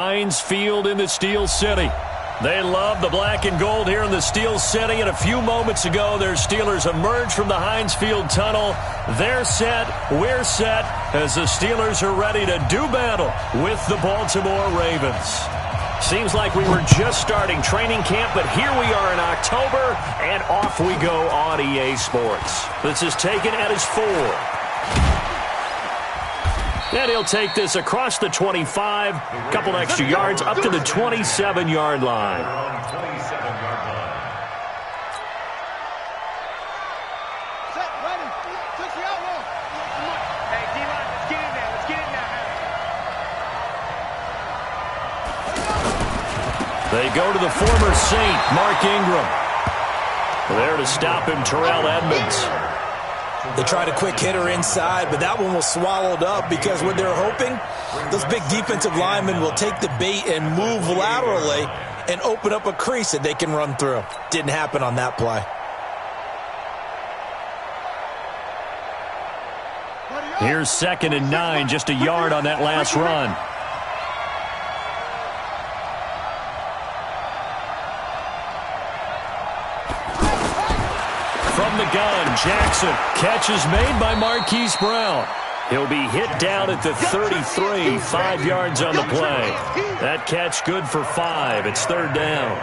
Heinz Field in the Steel City. They love the black and gold here in the Steel City, and a few moments ago, their Steelers emerged from the Heinz Field tunnel. They're set, we're set, as the Steelers are ready to do battle with the Baltimore Ravens. Seems like we were just starting training camp, but here we are in October, and off we go on EA Sports. This is taken at his 4. And he'll take this across the 25, a couple extra yards up to the 27-yard line. They go to the former Saint, Mark Ingram. There to stop him, Terrell Edmonds. They tried a quick hitter inside, but that one was swallowed up because what they're hoping, those big defensive linemen will take the bait and move laterally and open up a crease that they can run through. Didn't happen on that play. Here's 2nd and 9, just a yard on that last run. From the gun, Jackson. Catch is made by Marquise Brown. He'll be hit down at the 33, 5 yards on the play. That catch good for 5. It's 3rd down.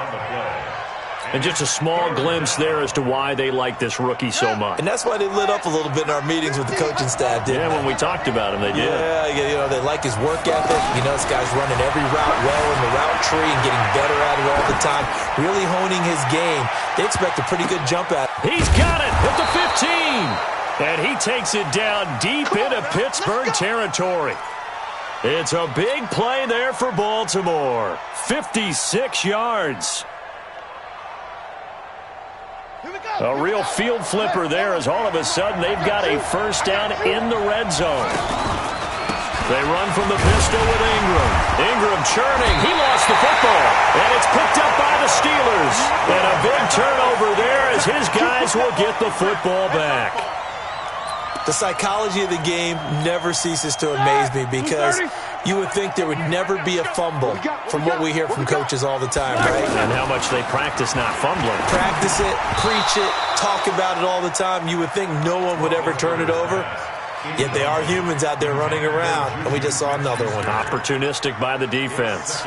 And just a small glimpse there as to why they like this rookie so much. And that's why they lit up a little bit in our meetings with the coaching staff, didn't they? When we talked about him, they did. Yeah, you know, they like his work ethic. You know, this guy's running every route well in the route tree and getting better at it all the time, really honing his game. They expect a pretty good jump at it. He's got it at the 15. And he takes it down deep into Pittsburgh territory. It's a big play there for Baltimore. 56 yards. A real field flipper there as all of a sudden they've got a first down in the red zone. They run from the pistol with Ingram. Ingram churning. He lost the football. And it's picked up by the Steelers. And a big turnover there as his guys will get the football back. The psychology of the game never ceases to amaze me because you would think there would never be a fumble from what we hear from coaches all the time, right? And how much they practice not fumbling. Practice it, preach it, talk about it all the time. You would think no one would ever turn it over. Yet they are humans out there running around, and we just saw another one. Opportunistic by the defense.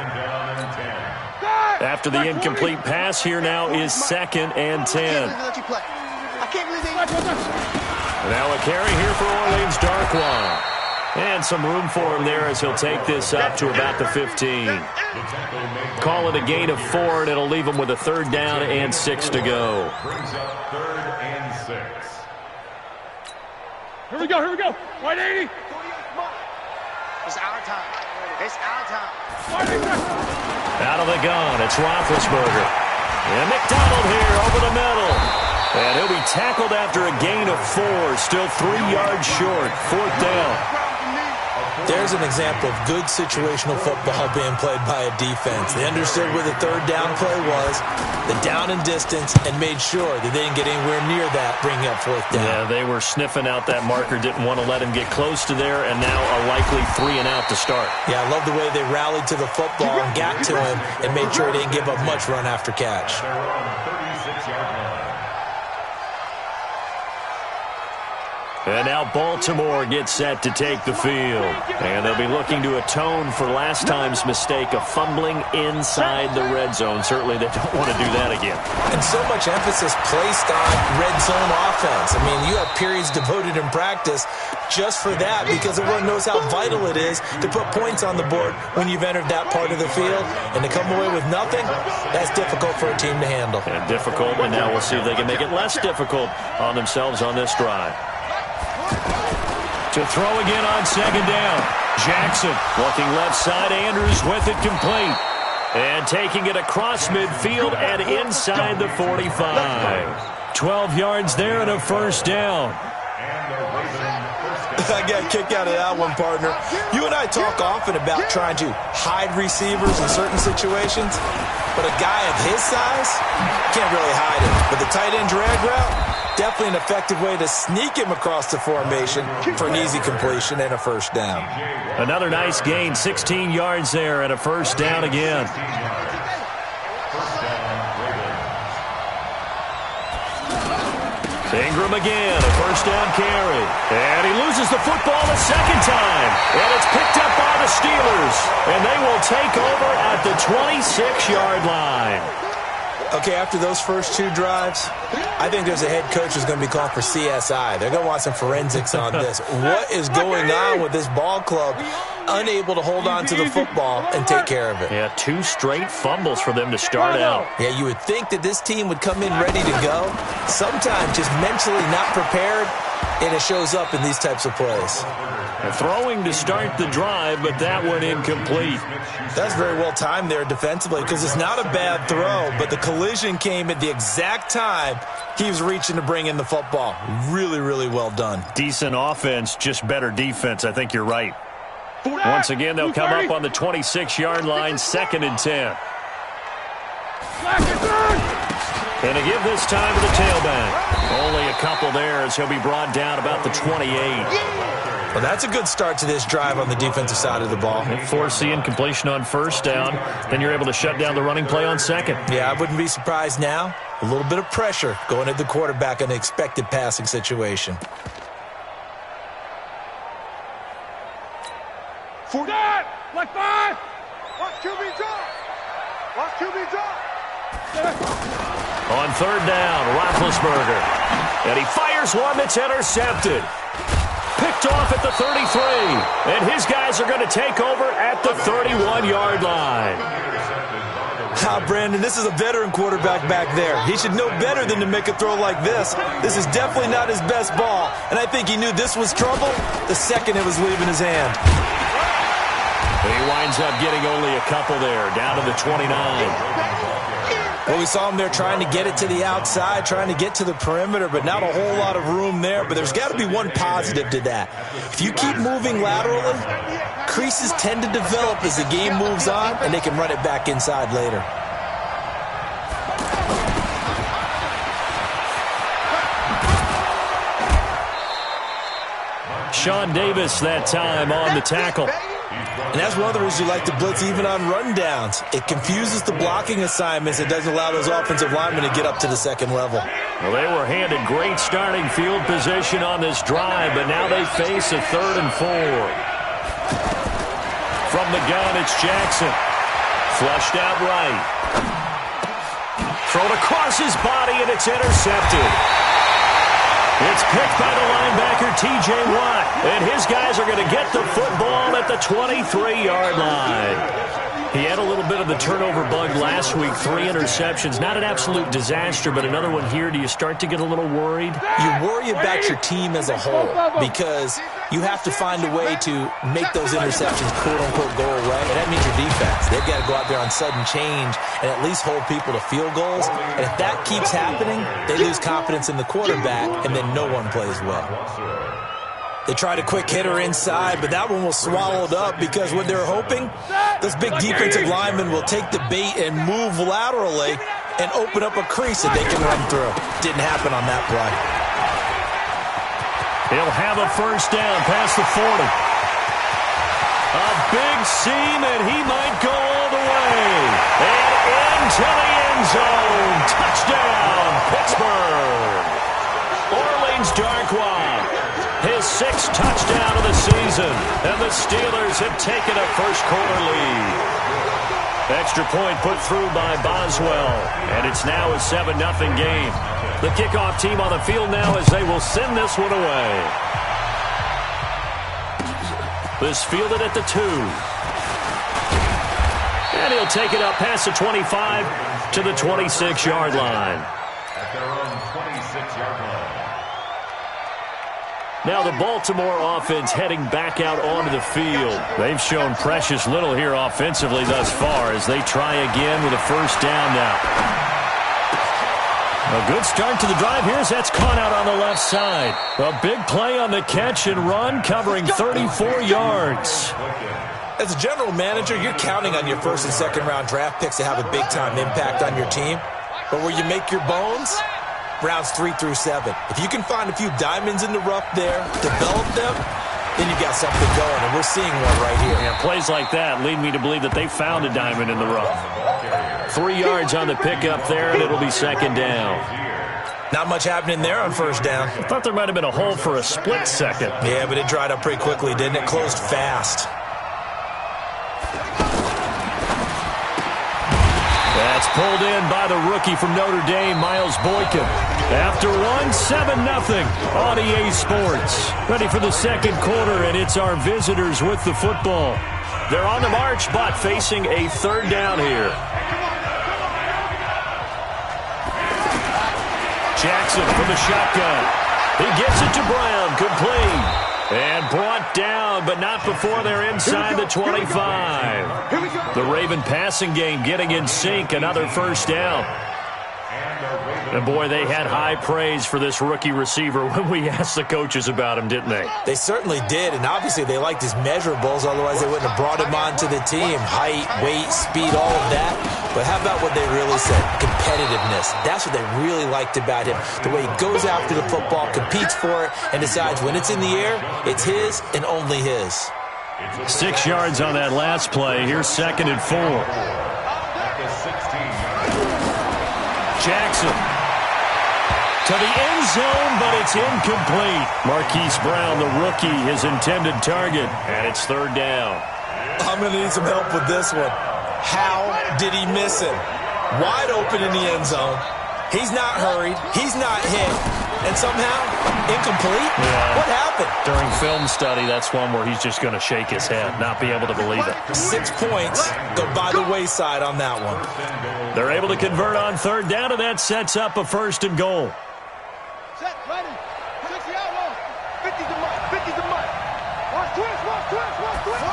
After the incomplete pass, here now is 2nd and 10. Now a carry here for Orleans Darkwa. And some room for him there as he'll take this up to about the 15. Call it a gain of 4, and it'll leave him with a 3rd down and 6 to go. Here we go. 180. It's our time. It's our time. Out of the gun, it's Roethlisberger. And McDonald here over the middle. And he'll be tackled after a gain of 4. Still 3 yards short. 4th down. There's an example of good situational football being played by a defense. They understood where the 3rd down play was, the down and distance, and made sure that they didn't get anywhere near that, bringing up 4th down. Yeah, they were sniffing out that marker, didn't want to let him get close to there, and now a likely 3 and out to start. Yeah, I love the way they rallied to the football and got to him and made sure he didn't give up much run after catch. And now Baltimore gets set to take the field. And they'll be looking to atone for last time's mistake of fumbling inside the red zone. Certainly they don't want to do that again. And so much emphasis placed on red zone offense. I mean, you have periods devoted in practice just for that because everyone knows how vital it is to put points on the board when you've entered that part of the field. And to come away with nothing, that's difficult for a team to handle. And difficult, and now we'll see if they can make it less difficult on themselves on this drive. To throw again on 2nd down. Jackson looking left side. Andrews with it complete. And taking it across midfield and inside the 45. 12 yards there and a 1st down. I got a kick out of that one, partner. You and I talk often about trying to hide receivers in certain situations, but a guy of his size can't really hide it. But the tight end drag route, definitely an effective way to sneak him across the formation for an easy completion and a first down. Another nice gain, 16 yards there and a first down again. Ingram again, a first down carry. And he loses the football a second time. And it's picked up by the Steelers. And they will take over at the 26-yard line. Okay, after those first two drives, I think there's a head coach who's going to be calling for CSI. They're going to want some forensics on this. What is going on with this ball club? Unable to hold on to the football and take care of it. Yeah, 2 straight fumbles for them to start out. Yeah, you would think that this team would come in ready to go. Sometimes just mentally not prepared, and it shows up in these types of plays. And throwing to start the drive, but that one incomplete. That's very well timed there defensively because it's not a bad throw, but the collision came at the exact time he was reaching to bring in the football. Really, really well done. Decent offense, just better defense. I think you're right. Once again, they'll come up on the 26-yard line, 2nd and 10. And to give this time to the tailback. Only a couple there as he'll be brought down about the 28. Well, that's a good start to this drive on the defensive side of the ball. Force the incompletion on first down. Then you're able to shut down the running play on second. Yeah, I wouldn't be surprised now. A little bit of pressure going at the quarterback in an expected passing situation. For that! Like 5! Watch QB drop! Watch QB drop! On third down, Roethlisberger. And he fires one that's intercepted. Picked off at the 33. And his guys are going to take over at the 31-yard line. Brandon, this is a veteran quarterback back there. He should know better than to make a throw like this. This is definitely not his best ball. And I think he knew this was trouble the second it was leaving his hand. And he winds up getting only a couple there, down to the 29. Well, we saw him there trying to get it to the outside, trying to get to the perimeter, but not a whole lot of room there. But there's got to be one positive to that. If you keep moving laterally, creases tend to develop as the game moves on, and they can run it back inside later. Sean Davis that time on the tackle. And that's one of the reasons you like to blitz even on rundowns. It confuses the blocking assignments. It doesn't allow those offensive linemen to get up to the second level. Well, they were handed great starting field position on this drive, but now they face a 3rd and 4. From the gun, it's Jackson. Flushed out right. Thrown across his body, and it's intercepted. It's picked by the linebacker, T.J. Watt. And his guys are going to get the football at the 23-yard line. He had a little bit of the turnover bug last week, 3 interceptions. Not an absolute disaster, but another one here. Do you start to get a little worried? You worry about your team as a whole because you have to find a way to make those interceptions, quote-unquote, go away. And that means your defense. They've got to go out there on sudden change and at least hold people to field goals. And if that keeps happening, they lose confidence in the quarterback, and then no one plays well. They tried a quick hitter inside, but that one was swallowed up because what they're hoping, those big defensive linemen will take the bait and move laterally and open up a crease that they can run through. Didn't happen on that play. He'll have a first down past the 40. A big seam, and he might go all the way. And into the end zone. Touchdown, Pittsburgh. Orleans Darkwa. His 6th touchdown of the season, and the Steelers have taken a first-quarter lead. Extra point put through by Boswell, and it's now a 7-0 game. The kickoff team on the field now as they will send this one away. This fielded at the 2. And he'll take it up past the 25 to the 26-yard line. At their own 26-yard line. Now the Baltimore offense heading back out onto the field. They've shown precious little here offensively thus far as they try again with a first down now. A good start to the drive here as that's caught out on the left side. A big play on the catch and run covering 34 yards. As a general manager, you're counting on your 1st and 2nd round draft picks to have a big-time impact on your team. But where you make your bones, rounds 3 through 7. If you can find a few diamonds in the rough there, develop them, then you've got something going, and we're seeing one right here. Yeah, plays like that lead me to believe that they found a diamond in the rough. 3 yards on the pickup there, and it'll be second down. Not much happening there on first down. I thought there might have been a hole for a split second. Yeah, but it dried up pretty quickly, didn't it? Closed fast. That's pulled in by the rookie from Notre Dame, Miles Boykin. After one, 7-0 on EA Sports. Ready for the second quarter, and it's our visitors with the football. They're on the march, but facing a third down here. Jackson from the shotgun. He gets it to Brown, complete. And brought down, but not before they're inside the 25. The Raven passing game getting in sync, another first down. And, boy, they had high praise for this rookie receiver when we asked the coaches about him, didn't they? They certainly did, and obviously they liked his measurables, otherwise they wouldn't have brought him onto the team. Height, weight, speed, all of that. But how about what they really said? Competitiveness. That's what they really liked about him. The way he goes after the football, competes for it, and decides when it's in the air, it's his and only his. 6 yards on that last play. Here's 2nd and 4. Jackson to the end zone, but it's incomplete. Marquise Brown, the rookie, his intended target, and it's third down. I'm going to need some help with this one. How did he miss him? Wide open in the end zone. He's not hurried. He's not hit. And somehow, incomplete? Yeah. What happened? During film study, that's one where he's just going to shake his head, not be able to believe it. 6 points go by the wayside on that one. They're able to convert on third down, and that sets up a 1st and goal. Set, ready. 60 out, 50 to Mike. 50 to Mike. Watch twist, watch twist, watch twist.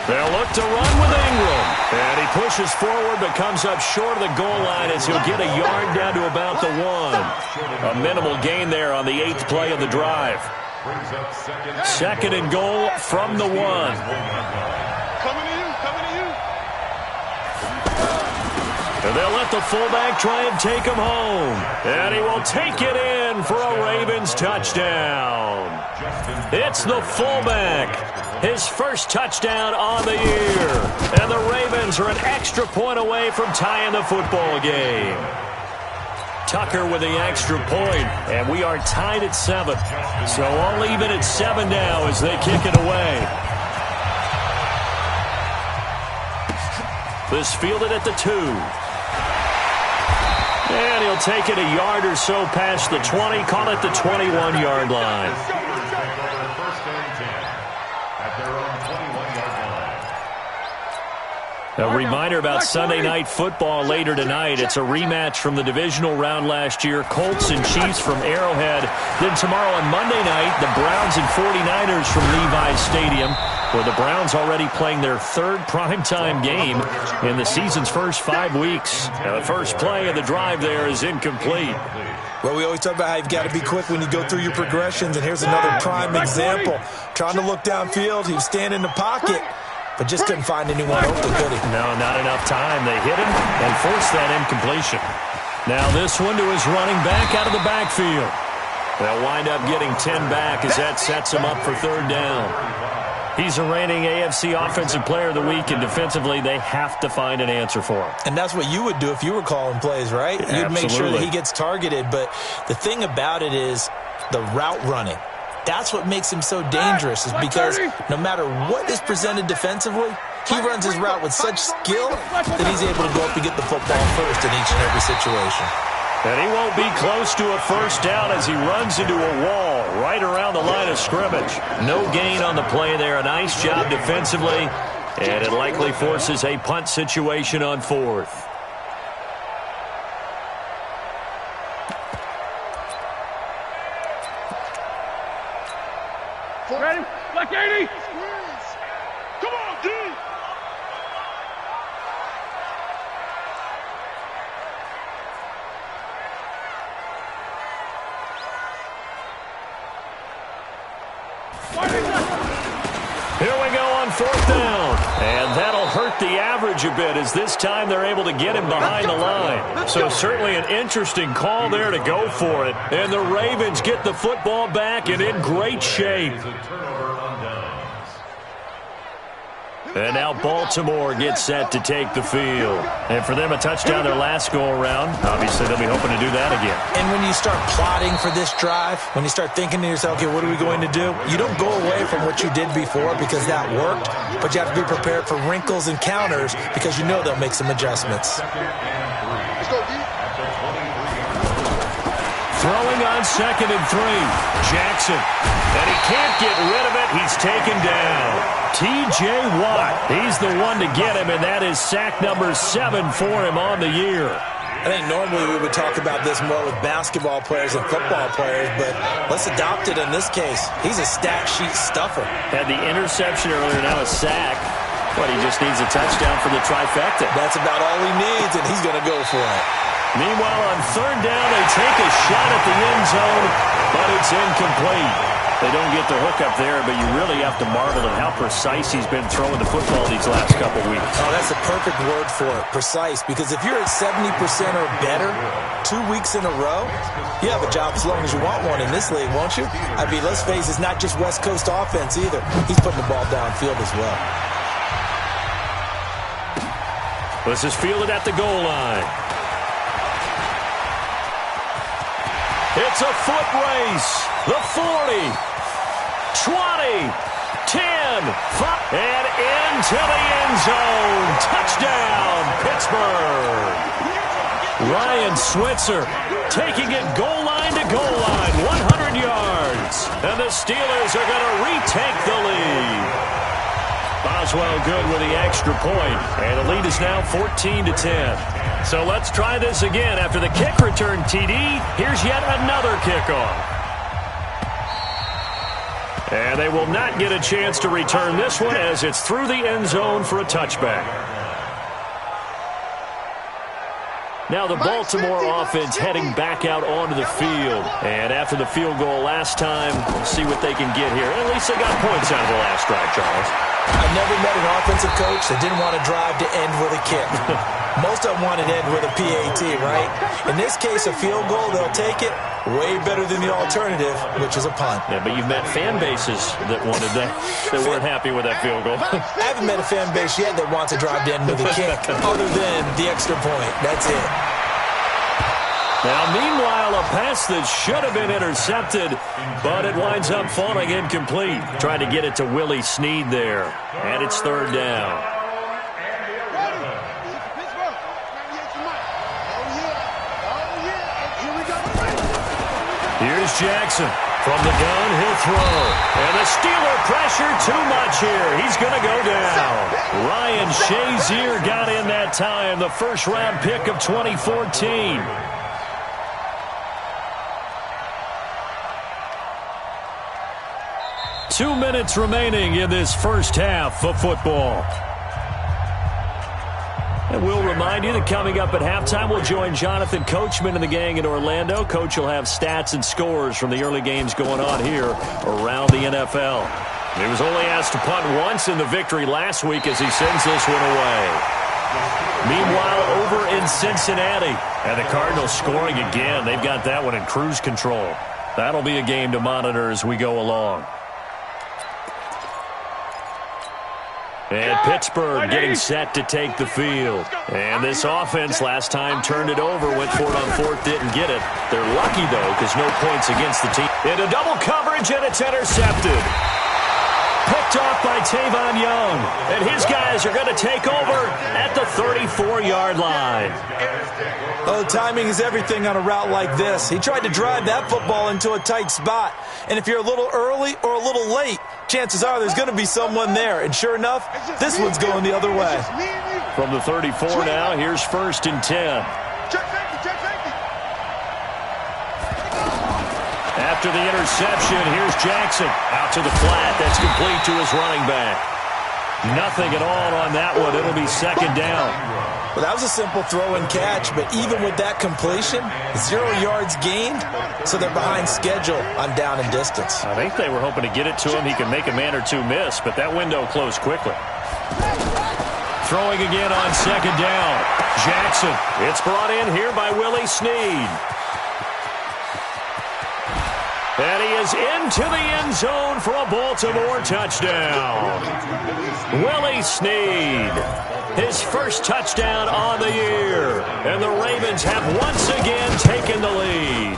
They'll look to run with Ingram. And he pushes forward but comes up short of the goal line as he'll get a yard down to about the 1. A minimal gain there on the 8th play of the drive. 2nd and goal from the 1. Coming to you, coming to you. And they'll let the fullback try and take him home. And he will take it in for a Ravens touchdown. It's the fullback. His first touchdown on the year. And the Ravens are an extra point away from tying the football game. Tucker with the extra point, and we are tied at 7. So all even at 7 now as they kick it away. This fielded at the 2. And he'll take it a yard or so past the 20, call it the 21-yard line. A reminder about Sunday Night Football later tonight. It's a rematch from the divisional round last year. Colts and Chiefs from Arrowhead. Then tomorrow on Monday night, the Browns and 49ers from Levi's Stadium, where the Browns already playing their 3rd primetime game in the season's first 5 weeks. Now, the first play of the drive there is incomplete. Well, we always talk about how you've got to be quick when you go through your progressions, and here's another prime example. Trying to look downfield, he was standing in the pocket, but just couldn't find anyone open, could he? No, not enough time. They hit him and forced that incompletion. Now this one to his running back out of the backfield. They'll wind up getting 10 back as that sets him up for third down. He's a reigning AFC Offensive Player of the Week, and defensively they have to find an answer for him. And that's what you would do if you were calling plays, right? Yeah, you'd make sure that he gets targeted. But the thing about it is the route running. That's what makes him so dangerous, is because no matter what is presented defensively, he runs his route with such skill that he's able to go up and get the football first in each and every situation. And he won't be close to a first down as he runs into a wall right around the line of scrimmage. No gain on the play there. A nice job defensively, and it likely forces a punt situation on 4th. Ready? Like 80. Come on, D. Here we go on 4th down. And that'll hurt the average edge a bit, as this time they're able to get him behind the line. So certainly an interesting call there to go for it. And the Ravens get the football back and in great shape. And now Baltimore gets set to take the field. And for them, a touchdown their last go-around. Obviously, they'll be hoping to do that again. And when you start plotting for this drive, when you start thinking to yourself, okay, what are we going to do? You don't go away from what you did before because that worked, but you have to be prepared for wrinkles and counters because you know they'll make some adjustments. Let's go, D. Throwing on 2nd and 3. Jackson. And he can't get rid of it. He's taken down. T.J. Watt. He's the one to get him, and that is sack number 7 for him on the year. I think normally we would talk about this more with basketball players and football players, but let's adopt it in this case. He's a stat sheet stuffer. Had the interception earlier, now a sack. But he just needs a touchdown for the trifecta. That's about all he needs, and he's going to go for it. Meanwhile, on 3rd down, they take a shot at the end zone, but it's incomplete. They don't get the hook up there, but you really have to marvel at how precise he's been throwing the football these last couple weeks. Oh, that's a perfect word for it, precise, because if you're at 70% or better 2 weeks in a row, you have a job as long as you want one in this league, won't you? I mean, let's face it, it's not just West Coast offense either. He's putting the ball downfield as well. This is fielded at the goal line. It's a foot race. The 40, 20, 10, 5, and into the end zone. Touchdown, Pittsburgh. Ryan Switzer taking it goal line to goal line, 100 yards. And the Steelers are going to retake the lead. Boswell good with the extra point, and the lead is now 14-10. So let's try this again. After the kick return TD, here's yet another kickoff. And they will not get a chance to return this one as it's through the end zone for a touchback. Now the Baltimore offense heading back out onto the field. And after the field goal last time, we'll see what they can get here. At least they got points out of the last drive, Charles. I've never met an offensive coach that didn't want to drive to end with a kick. Most of them want to end with a PAT, right? In this case, a field goal, they'll take it. Way better than the alternative, which is a punt. Yeah, but you've met fan bases that wanted that, that weren't happy with that field goal. I haven't met a fan base yet that wants to drive to end with a kick, other than the extra point. That's it. Now, meanwhile, a pass that should have been intercepted, but it winds up falling incomplete. Trying to get it to Willie Snead there, and it's 3rd down. Here's Jackson. From the gun, he'll throw. And the Steeler pressure too much here. He's going to go down. Ryan Shazier got in that time, the first-round pick of 2014. Two minutes remaining in this first half of football. And we'll remind you that coming up at halftime, we'll join Jonathan Coachman and the gang in Orlando. Coach will have stats and scores from the early games going on here around the NFL. He was only asked to punt once in the victory last week as he sends this one away. Meanwhile, over in Cincinnati, and the Cardinals scoring again. They've got that one in cruise control. That'll be a game to monitor as we go along. And Pittsburgh getting set to take the field. And this offense last time turned it over, went for it on 4th, didn't get it. They're lucky, though, because no points against the team. Into double coverage, and it's intercepted. Picked off by Tavon Young. And his guys are going to take over at the 34-yard line. Oh, timing is everything on a route like this. He tried to drive that football into a tight spot. And if you're a little early or a little late, chances are there's going to be someone there. And sure enough, this one's going the other way. From the 34 now, here's 1st and 10. After the interception, here's Jackson. Out to the flat. That's complete to his running back. Nothing at all on that one. It'll be 2nd down. Well, that was a simple throw and catch, but even with that completion, 0 yards gained, so they're behind schedule on down and distance. I think they were hoping to get it to him. He could make a man or two miss, but that window closed quickly. throwing again on second down. Jackson. It's brought in here by Willie Snead. And he is into the end zone for a Baltimore touchdown. Willie Snead. His first touchdown on the year. And the Ravens have once again taken the lead.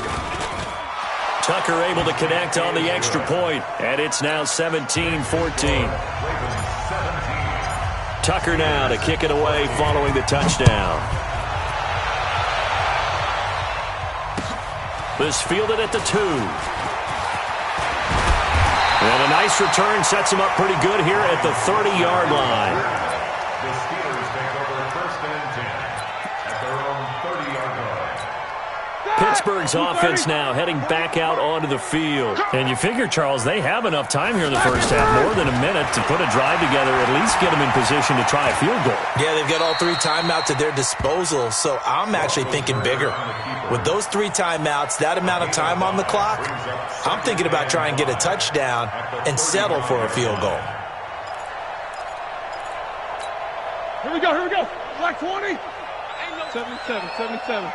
Tucker able to connect on the extra point, and it's now 17-14. Tucker now to kick it away following the touchdown. This fielded at the 2. And a nice return sets him up pretty good here at the 30-yard line. The Steelers take over 1st and 10 at their own 30-yard line. Pittsburgh's offense now heading back out onto the field. And you figure, Charles, they have enough time here in the first half, more than a minute, to put a drive together, at least get them in position to try a field goal. Yeah, they've got all 3 timeouts at their disposal, so I'm actually thinking bigger. With those 3 timeouts, that amount of time on the clock, I'm thinking about trying to get a touchdown and settle for a field goal. Here we go. Black 20. 77.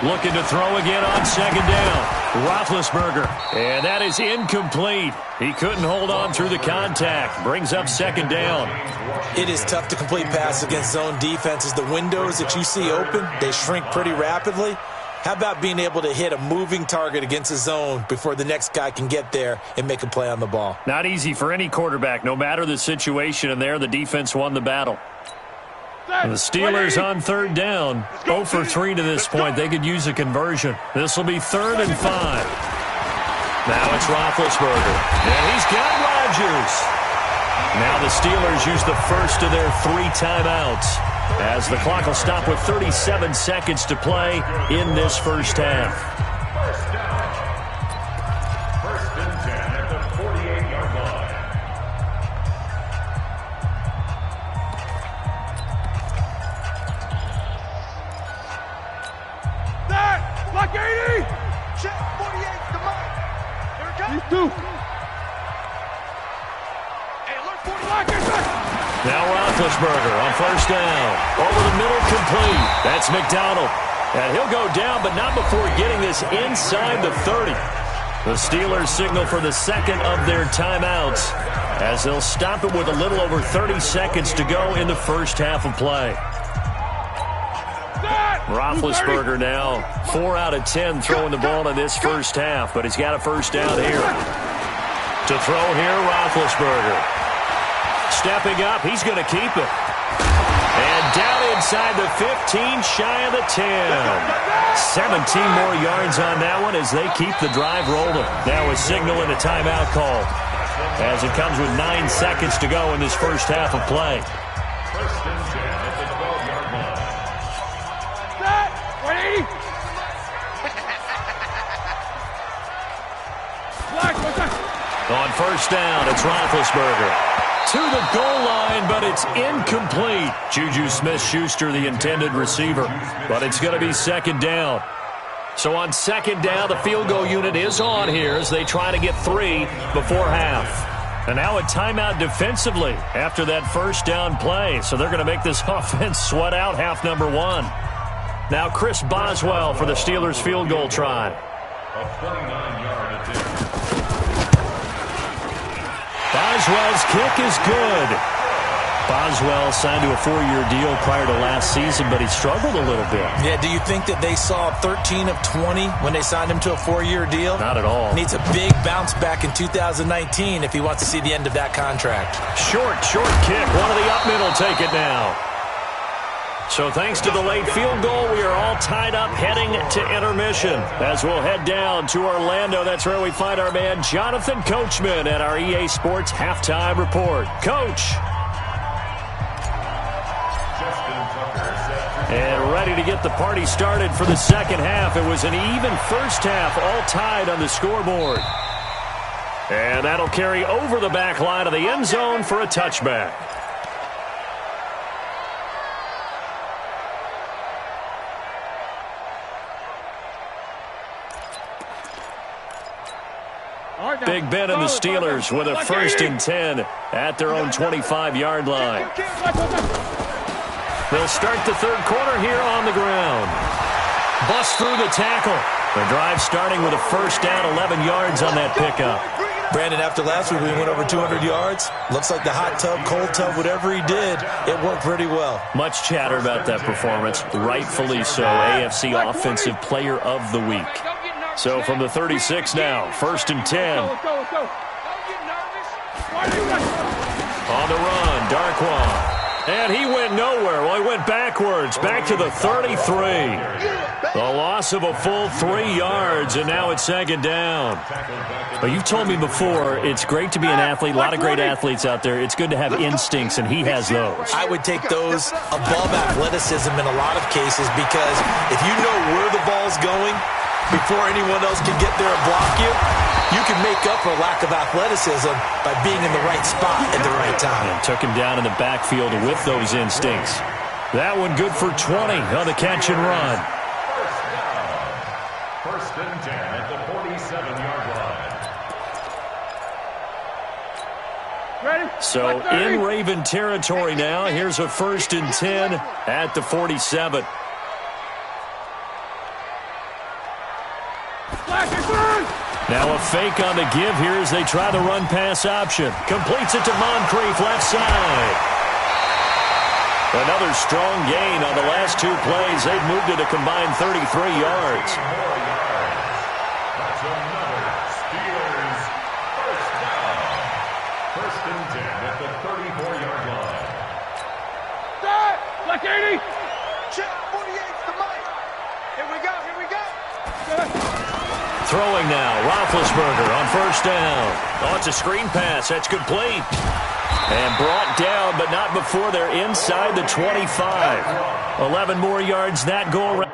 Looking to throw again on second down. Roethlisberger. And that is incomplete. He couldn't hold on through the contact. Brings up second down. It is tough to complete passes against zone defenses. The windows that you see open, they shrink pretty rapidly. How about being able to hit a moving target against a zone before the next guy can get there and make a play on the ball? Not easy for any quarterback, no matter the situation, and there the defense won the battle. And the Steelers on third down, 0 for 3 to this point. They could use a conversion. This will be 3rd and 5. Now it's Roethlisberger, and he's got Rodgers. Now the Steelers use the first of their 3 timeouts, as the clock will stop with 37 seconds to play in this first half. First down. 1st and 10 at the 48-yard line. Black 80. Check 48, come on. Here it comes. These 2. Hey, alert 40. Black is back. Now Roethlisberger on first down. Over the middle, complete. That's McDonald. And he'll go down, but not before getting this inside the 30. The Steelers signal for the second of their timeouts, as they'll stop it with a little over 30 seconds to go in the first half of play. Roethlisberger now 4 out of 10 throwing the ball in this first half, but he's got a first down here. To throw here, Roethlisberger. Stepping up, he's going to keep it. And down inside the 15, shy of the 10. 17 more yards on that one as they keep the drive rolling. Now a signal and a timeout call, as it comes with 9 seconds to go in this first half of play. 1st and 10 at the 12-yard line. On first down, it's Roethlisberger. To the goal line, but it's incomplete. Juju Smith-Schuster, the intended receiver, but it's going to be second down. So on second down, the field goal unit is on here as they try to get 3 before half. And now a timeout defensively after that first down play. So they're going to make this offense sweat out half number 1. Now Chris Boswell for the Steelers field goal try. A 29-yard attempt. Boswell's kick is good. Boswell signed to a 4-year deal prior to last season, but he struggled a little bit. Yeah, do you think that they saw 13 of 20 when they signed him to a 4-year deal? Not at all. Needs a big bounce back in 2019 if he wants to see the end of that contract. Short kick. One of the up middle take it now. So thanks to the late field goal, we are all tied up heading to intermission. As we'll head down to Orlando, that's where we find our man Jonathan Coachman at our EA Sports Halftime Report. Coach. And ready to get the party started for the second half. It was an even first half, all tied on the scoreboard. And that'll carry over the back line of the end zone for a touchback. Big Ben and the Steelers with a 1st and 10 at their own 25-yard line. They'll start the third quarter here on the ground. Bust through the tackle. The drive starting with a 1st down, 11 yards on that pickup. Brandon, after last week, we went over 200 yards. Looks like the hot tub, cold tub, whatever he did, it worked pretty well. Much chatter about that performance. Rightfully so. AFC Offensive Player of the Week. So from the 36 now, 1st and 10. On the run, Darkwa. And he went nowhere. Well, he went backwards, back to the 33. The loss of a full 3 yards, and now it's 2nd down. But you've told me before, it's great to be an athlete. A lot of great athletes out there. It's good to have instincts, and he has those. I would take those above athleticism in a lot of cases, because if you know where the ball's going before anyone else can get there and block you, you can make up for lack of athleticism by being in the right spot at the right time. And took him down in the backfield with those instincts. That one good for 20 on the catch and run. First and 10 at the 47-yard line. So in Raven territory now. Here's a 1st and 10 at the 47. Now a fake on the give here as they try the run-pass option. Completes it to Moncrief, left side. Another strong gain on the last 2 plays. They've moved it a combined 33 yards. That's another Steelers first down. 1st and 10 at the 34-yard line. Black 80. Check 48's the mic. Here we go, here we go. Throwing now, Roethlisberger on 1st down. Oh, it's a screen pass. That's complete. And brought down, but not before they're inside the 25. 11 more yards that go around.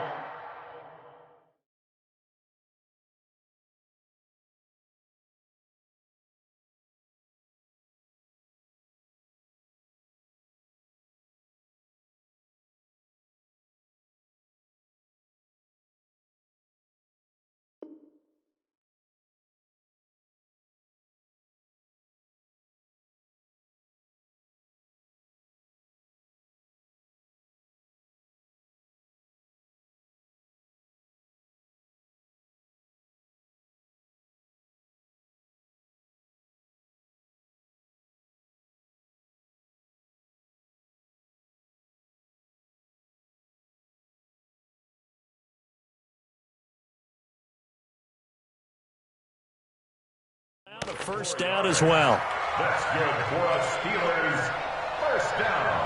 A 1st down as well. That's good for a Steelers first down.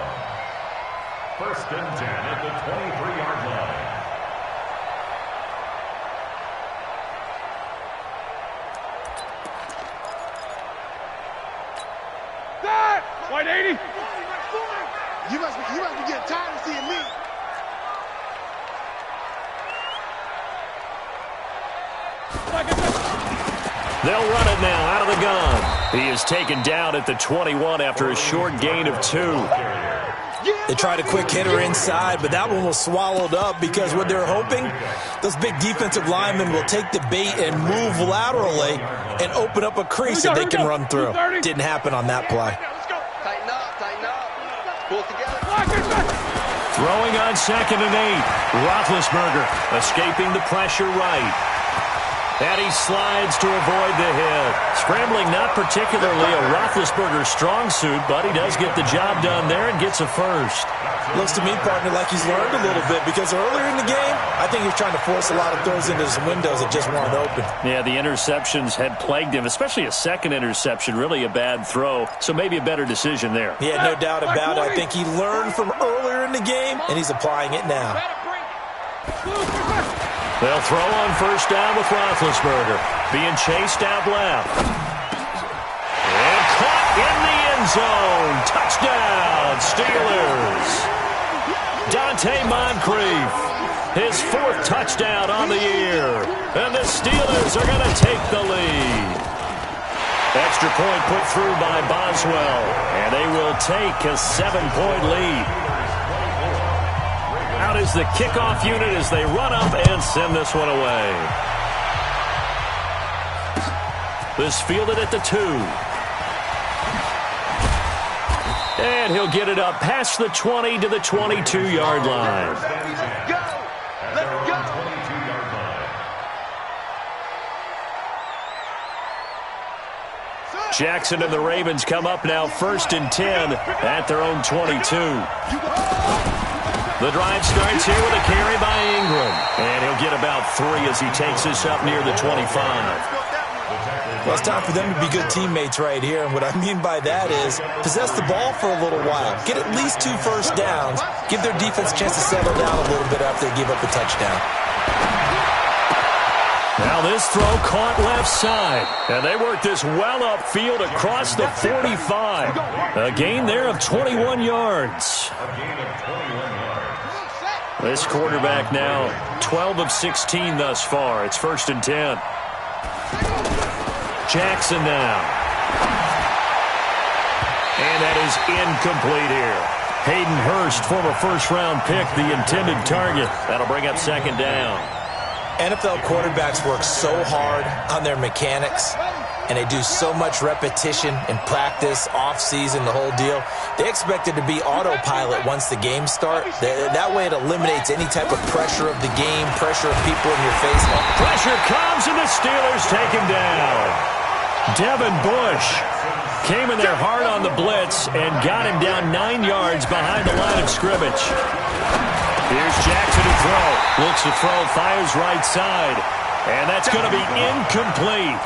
1st and 10 at the 23-yard line. White 80. You must be getting tired of seeing me. They'll run it now out of the gun. He is taken down at the 21 after a short gain of 2. They tried a quick hitter inside, but that one was swallowed up because what they're hoping, those big defensive linemen will take the bait and move laterally and open up a crease that they can run through. Didn't happen on that play. Tighten up, pull together. Throwing on 2nd and 8. Roethlisberger escaping the pressure right. And he slides to avoid the hit. Scrambling not particularly a Roethlisberger strong suit, but he does get the job done there and gets a 1st. Looks to me, partner, like he's learned a little bit because earlier in the game, I think he was trying to force a lot of throws into some windows that just weren't open. Yeah, the interceptions had plagued him, especially a 2nd interception, really a bad throw. So maybe a better decision there. Yeah, no doubt about it. I think he learned from earlier in the game, and he's applying it now. They'll throw on 1st down with Roethlisberger. Being chased out left. And caught in the end zone. Touchdown, Steelers. Dante Moncrief. His 4th touchdown on the year. And the Steelers are going to take the lead. Extra point put through by Boswell. And they will take a 7-point lead. Out is the kickoff unit as they run up and send this one away. This fielded at the 2. And he'll get it up past the 20 to the 22-yard line. Jackson and the Ravens come up now 1st and 10 at their own 22. The drive starts here with a carry by Ingram. And he'll get about 3 as he takes this up near the 25. Well, it's time for them to be good teammates right here. And what I mean by that is possess the ball for a little while. Get at least 2 first downs. Give their defense a chance to settle down a little bit after they give up a touchdown. Now this throw caught left side. And they work this well upfield across the 45. A gain there of 21 yards. This quarterback now 12 of 16 thus far. It's 1st and 10. Jackson now. And that is incomplete here. Hayden Hurst, former first-round pick, the intended target. That'll bring up 2nd down. NFL quarterbacks work so hard on their mechanics, and they do so much repetition in practice, off-season, the whole deal. They expect it to be autopilot once the games start. That way it eliminates any type of pressure of the game, pressure of people in your face. Pressure comes, and the Steelers take him down. Devin Bush came in there hard on the blitz and got him down 9 yards behind the line of scrimmage. Here's Jackson to throw. Looks to throw, fires right side. And that's going to be incomplete.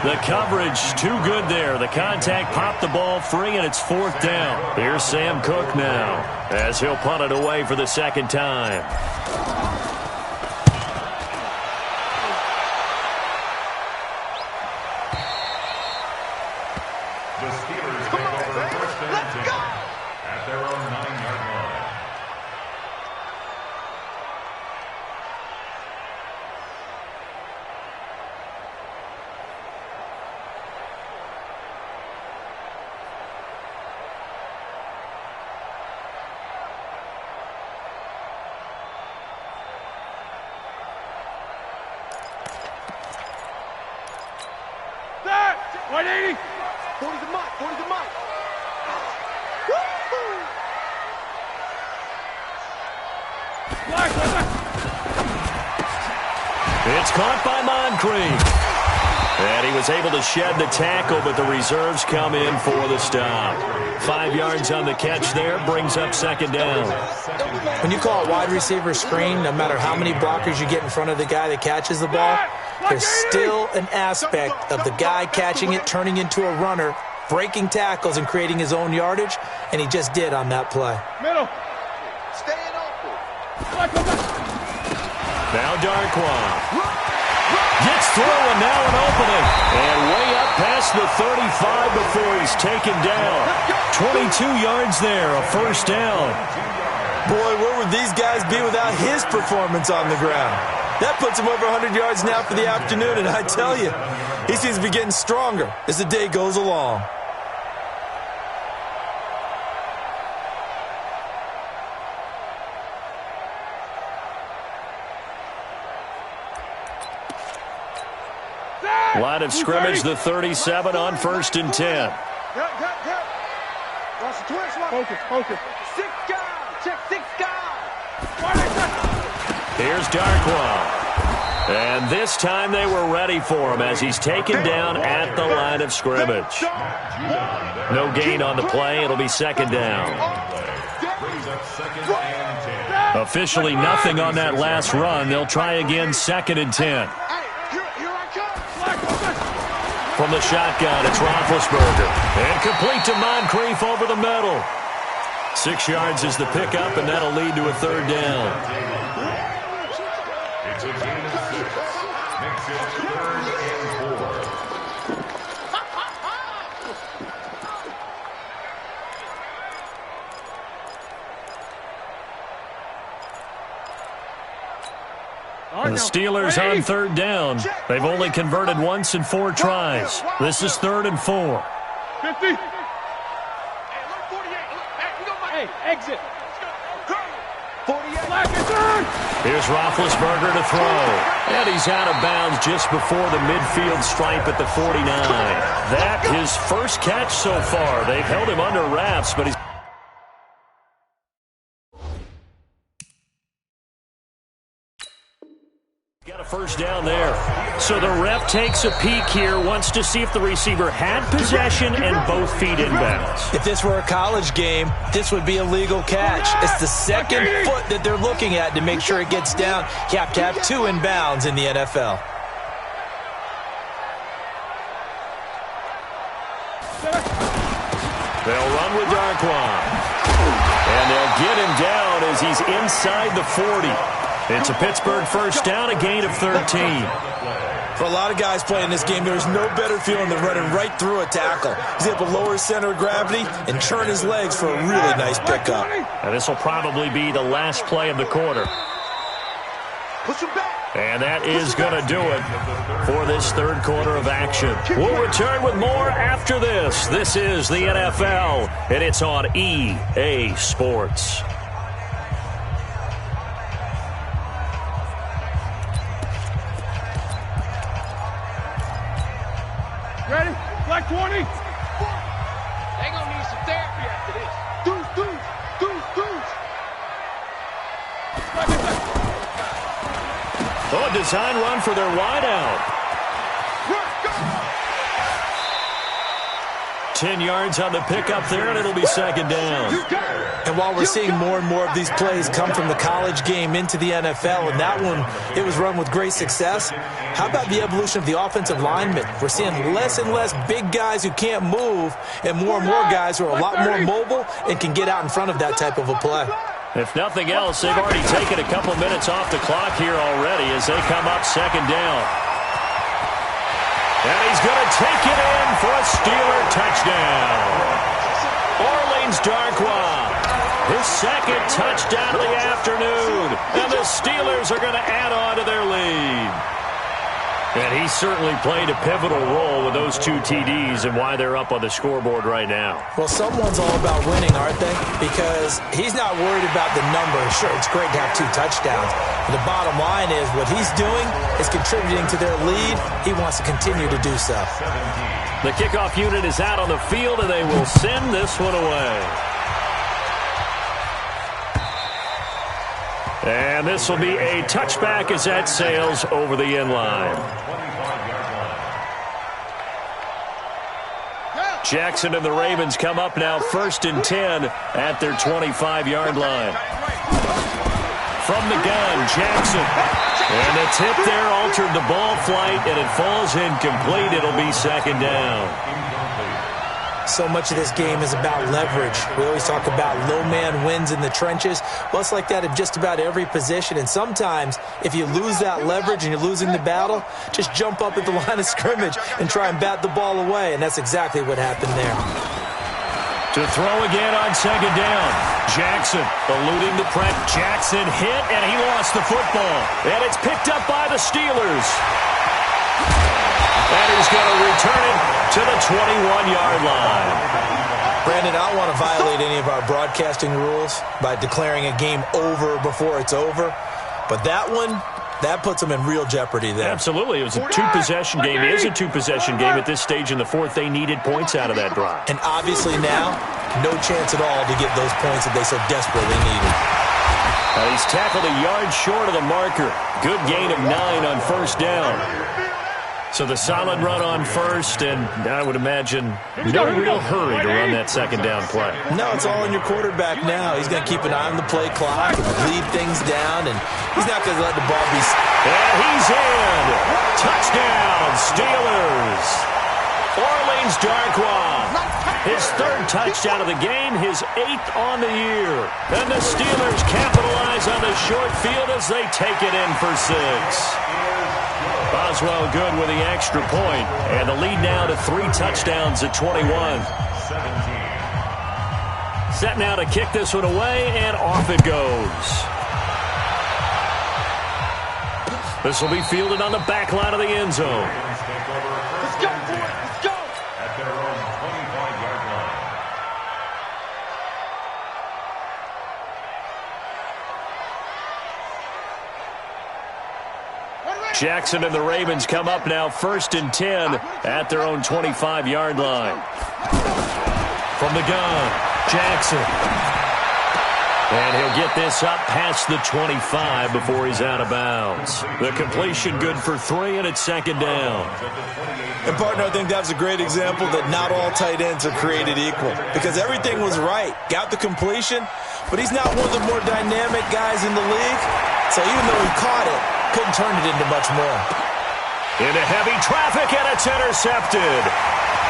The coverage too good there. The contact popped the ball free, and it's 4th down. Here's Sam Cook now as he'll punt it away for the 2nd time. The Steelers take over 1st and 10 at their own 9-yard line. There! 180! 40 to Mike, 40 to Mike. It's caught by Moncrief. And he was able to shed the tackle, but the reserves come in for the stop. 5 yards on the catch there, brings up 2nd down. When you call a wide receiver screen, no matter how many blockers you get in front of the guy that catches the ball, there's still an aspect of the guy catching it, turning into a runner, breaking tackles and creating his own yardage, and he just did on that play. Middle. Staying open. Now Darkwa gets through, and now an opening. And way up past the 35 before he's taken down. 22 yards there, a 1st down. Boy, where would these guys be without his performance on the ground? That puts him over 100 yards now for the afternoon, and I tell you, he seems to be getting stronger as the day goes along. Line of scrimmage, the 37 on 1st and 10. Focus. 6 guys. Check 6 guys. Here's Darkwa. And this time they were ready for him as he's taken down at the line of scrimmage. No gain on the play. It'll be 2nd down. Officially nothing on that last run. They'll try again 2nd and 10. From the shotgun, it's Roethlisberger. And complete to Moncrief over the middle. 6 yards is the pickup, and that'll lead to a 3rd down. It's a gain of 6. Makes it 3rd and 4. The Steelers on 3rd down. They've only converted once in 4 tries. This is 3rd and 4. 50. Hey, exit. Here's Roethlisberger to throw. And he's out of bounds just before the midfield stripe at the 49. That his first catch so far. They've held him under wraps, but he's got a first down there. So the ref takes a peek here, wants to see if the receiver had possession and both feet inbounds. If this were a college game, this would be a legal catch. It's the second foot that they're looking at to make sure it gets down. You have to have two inbounds in the NFL. They'll run with Darquan. And they'll get him down as he's inside the 40. It's a Pittsburgh first down, a gain of 13. For a lot of guys playing this game, there's no better feeling than running right through a tackle. He's able to lower his center of gravity and turn his legs for a really nice pickup. And this will probably be the last play of the quarter. And that is going to do it for this third quarter of action. We'll return with more after this. This is the NFL, and it's on EA Sports. Ready? Black 20. They gonna need some therapy after this. Deuce. Oh, a design run for their wideout. 10 yards on the pickup there, and it'll be second down. And while we're seeing more and more of these plays come from the college game into the NFL, and that one, it was run with great success, how about the evolution of the offensive linemen? We're seeing less and less big guys who can't move, and more guys who are a lot more mobile and can get out in front of that type of a play. If nothing else, they've already taken a couple minutes off the clock here already as they come up second down. And he's going to take it in for a Steeler touchdown. Orleans Darquan, his second touchdown of the afternoon. And the Steelers are going to add on to their lead. And he certainly played a pivotal role with those two TDs and why they're up on the scoreboard right now. Well, someone's all about winning, aren't they? Because he's not worried about the number. Sure, it's great to have two touchdowns. But the bottom line is what he's doing is contributing to their lead. He wants to continue to do so. The kickoff unit is out on the field, and they will send this one away. And this will be a touchback as that sails over the end line. Jackson and the Ravens come up now 1st and 10 at their 25-yard line. From the gun, Jackson. And the tip there altered the ball flight, and it falls incomplete. It'll be second down. So much of this game is about leverage. We always talk about low man wins in the trenches. Well, it's like that in just about every position. And sometimes, if you lose that leverage and you're losing the battle, just jump up at the line of scrimmage and try and bat the ball away. And that's exactly what happened there. To throw again on second down. Jackson eluding the press. Jackson hit, and he lost the football. And it's picked up by the Steelers. And he's going to return it to the 21-yard line. Brandon, I don't want to violate any of our broadcasting rules by declaring a game over before it's over. But that one, that puts them in real jeopardy there. Absolutely. It was a two-possession game. It is a two-possession game at this stage in the fourth. They needed points out of that drive. And obviously now, no chance at all to get those points that they so desperately needed. He's tackled a yard short of the marker. Good gain of 9 on first down. So the solid run on first, and I would imagine no real hurry to run that second down play. No, it's all on your quarterback now. He's going to keep an eye on the play clock and lead things down, and he's not going to let the ball be... And he's in! Touchdown, Steelers! Orleans Darquan, his third touchdown of the game, his 8th on the year. And the Steelers capitalize on the short field as they take it in for 6. Boswell good with the extra point, and the lead now to 3 touchdowns at 21. Set now to kick this one away, and off it goes. This will be fielded on the back line of the end zone. Let's go, boy. Let's go. At their own 25-yard line. Jackson and the Ravens come up now 1st and 10 at their own 25-yard line. From the gun, Jackson. And he'll get this up past the 25 before he's out of bounds. The completion good for 3, and it's 2nd down. And, partner, I think that was a great example that not all tight ends are created equal, because everything was right. Got the completion, but he's not one of the more dynamic guys in the league. So even though he caught it, couldn't turn it into much more. Into heavy traffic, and it's intercepted.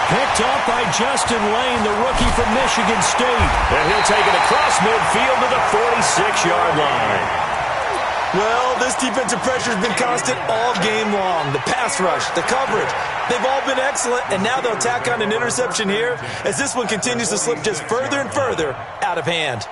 Picked up by Justin Lane, the rookie from Michigan State. And he'll take it across midfield to the 46-yard line. Well, this defensive pressure has been constant all game long. The pass rush, the coverage, they've all been excellent, and now they'll tack on an interception here as this one continues to slip just further and further out of hand.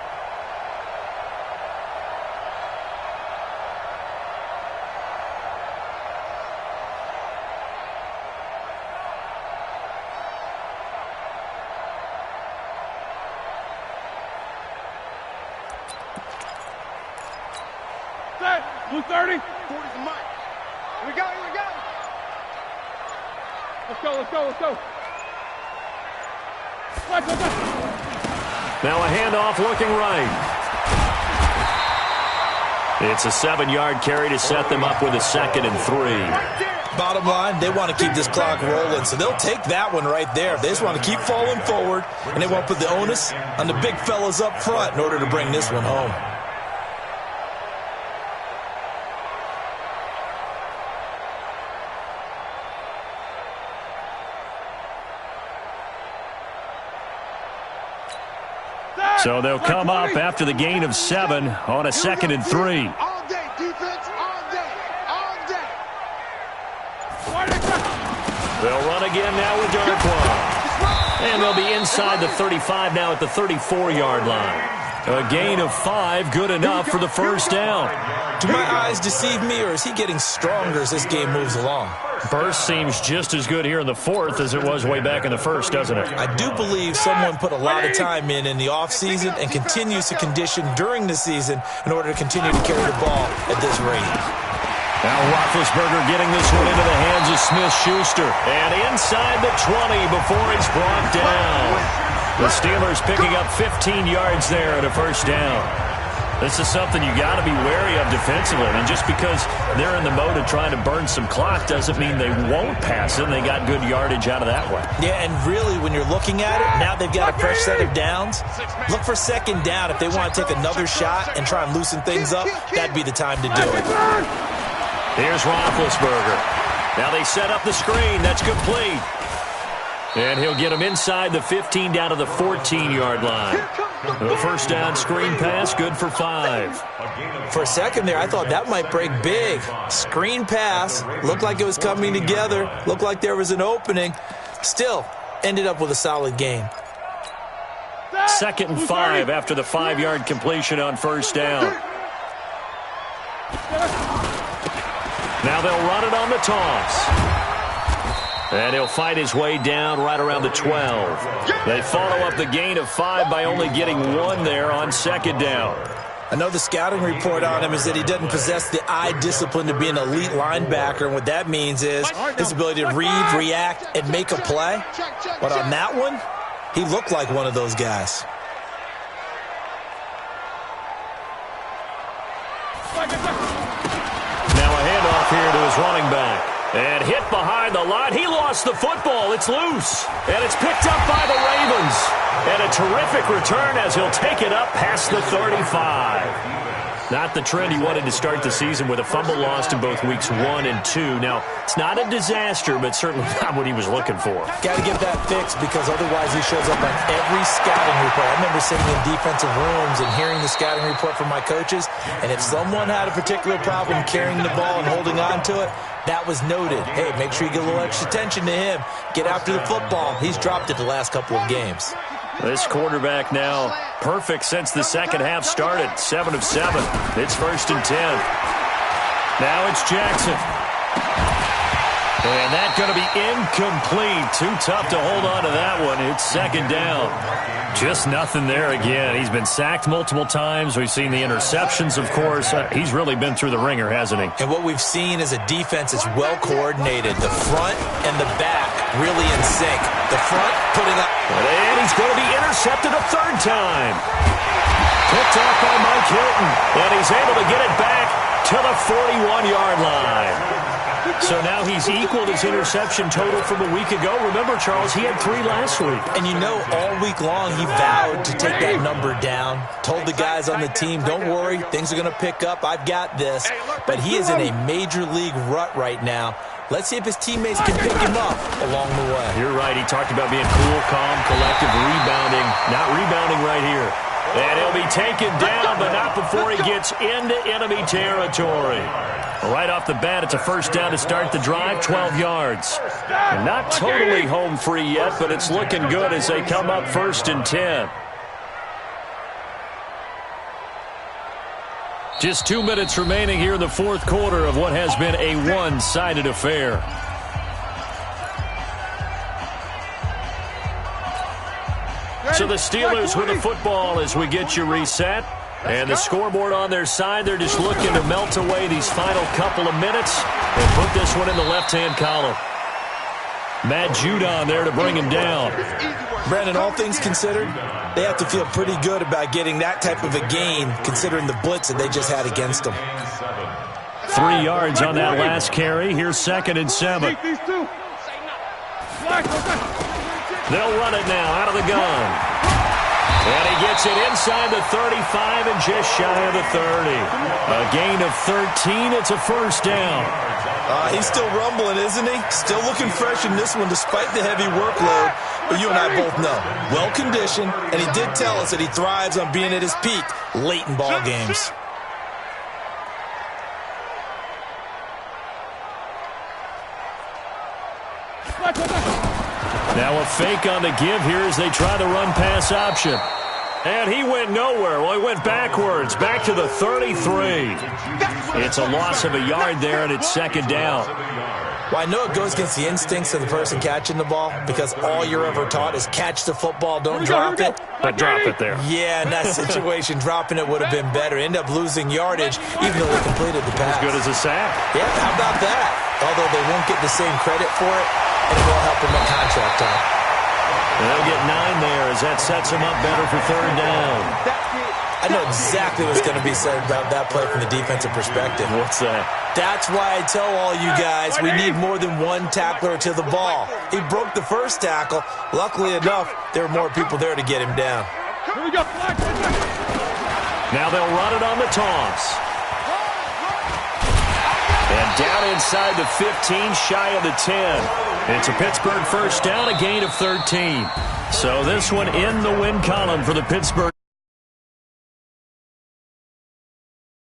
Blue 30. 40's a mic. Here we go, here we go. Let's go, let's go, let's go. Let's go. Now a handoff looking right. It's a 7-yard carry to set them up with a 2nd and 3. Bottom line, they want to keep this clock rolling, so they'll take that one right there. They just want to keep falling forward, and they want to put the onus on the big fellas up front in order to bring this one home. So they'll come up after the gain of 7 on a 2nd and 3. All day, defense, all day, all day. They'll run again now with Darkwan. And they'll be inside the 35 now at the 34-yard line. A gain of 5, good enough for the 1st down. Do my eyes deceive me, or is he getting stronger as this game moves along? Burst seems just as good here in the 4th as it was way back in the 1st, doesn't it? I do believe someone put a lot of time in the offseason and continues to condition during the season in order to continue to carry the ball at this rate. Now Roethlisberger getting this one into the hands of Smith-Schuster. And inside the 20 before he's brought down. The Steelers picking up 15 yards there at a 1st down. This is something you got to be wary of defensively. I mean, just because they're in the mode of trying to burn some clock doesn't mean they won't pass it. They got good yardage out of that way. Yeah, and really, when you're looking at it, now they've got a fresh set of downs. Look for 2nd down. If they want to take another shot and try and loosen things up, that'd be the time to do it. Here's Roethlisberger. Now they set up the screen. That's complete. And he'll get him inside the 15 down to the 14-yard line. The 1st down screen pass, good for 5. For a second there, I thought that might break big. Screen pass, looked like it was coming together, looked like there was an opening. Still, ended up with a solid game. 2nd and 5 after the 5-yard completion on 1st down. Now they'll run it on the toss. And he'll fight his way down right around the 12. They follow up the gain of 5 by only getting 1 there on 2nd down. I know the scouting report on him is that he doesn't possess the eye discipline to be an elite linebacker. And what that means is his ability to read, react, and make a play. But on that one, he looked like one of those guys. Now a handoff here to his running back. And hit behind the line. He lost the football. It's loose. And it's picked up by the Ravens. And a terrific return as he'll take it up past the 35. Not the trend he wanted to start the season with a fumble lost in both weeks 1 and 2. Now, it's not a disaster, but certainly not what he was looking for. Got to get that fixed because otherwise he shows up on every scouting report. I remember sitting in defensive rooms and hearing the scouting report from my coaches, and if someone had a particular problem carrying the ball and holding on to it, that was noted. Hey, make sure you get a little extra attention to him. Get after the football. He's dropped it the last couple of games. This quarterback now perfect since the second half started. 7 of 7. It's 1st and 10. Now it's Jackson. And that's going to be incomplete. Too tough to hold on to that one. It's second down. Just nothing there again. He's been sacked multiple times. We've seen the interceptions, of course. He's really been through the ringer, hasn't he? And what we've seen is a defense that's well coordinated. The front and the back really in sync. The front putting up. And he's going to be intercepted a third time. Picked off by Mike Hilton. And he's able to get it back to the 41-yard line. So now he's equaled his interception total from a week ago. Remember, Charles, he had 3 last week. And you know, all week long he vowed to take that number down. Told the guys on the team, don't worry, things are going to pick up. I've got this. But he is in a major league rut right now. Let's see if his teammates can pick him up along the way. You're right. He talked about being cool, calm, collective, rebounding. Not rebounding right here. And he'll be taken down, but not before he gets into enemy territory. Right off the bat, it's a first down to start the drive, 12 yards. And not totally home free yet, but it's looking good as they come up 1st and 10. Just 2 minutes remaining here in the fourth quarter of what has been a one-sided affair. So the Steelers with the football as we get you reset. And the scoreboard on their side, they're just looking to melt away these final couple of minutes and put this one in the left-hand column. Matt Judon there to bring him down. Brandon, all things considered, they have to feel pretty good about getting that type of a gain considering the blitz that they just had against them. 3 yards on that last carry. Here's 2nd and 7. They'll run it now out of the gun. And he gets it inside the 35 and just shy of the 30. A gain of 13. It's a first down. He's still rumbling, isn't he? Still looking fresh in this one despite the heavy workload. But you and I both know, well-conditioned, and he did tell us that he thrives on being at his peak late in ball games. Now a fake on the give here as they try the run-pass option. And he went nowhere. Well, he went backwards, back to the 33. It's a loss of a yard there, and it's second down. Well, I know it goes against the instincts of the person catching the ball because all you're ever taught is catch the football, don't drop it. But drop it there. Yeah, in that situation, dropping it would have been better. End up losing yardage, even though they completed the pass. As good as a sack. Yeah, how about that? Although they won't get the same credit for it, and it will help them at contract time. They'll get 9 there as that sets them up better for third down. I know exactly what's going to be said about that play from the defensive perspective. What's that? That's why I tell all you guys we need more than one tackler to the ball. He broke the first tackle. Luckily enough, there were more people there to get him down. Now they'll run it on the toss. And down inside the 15, shy of the 10. It's a Pittsburgh first down, a gain of 13. So this one in the win column for the Pittsburgh.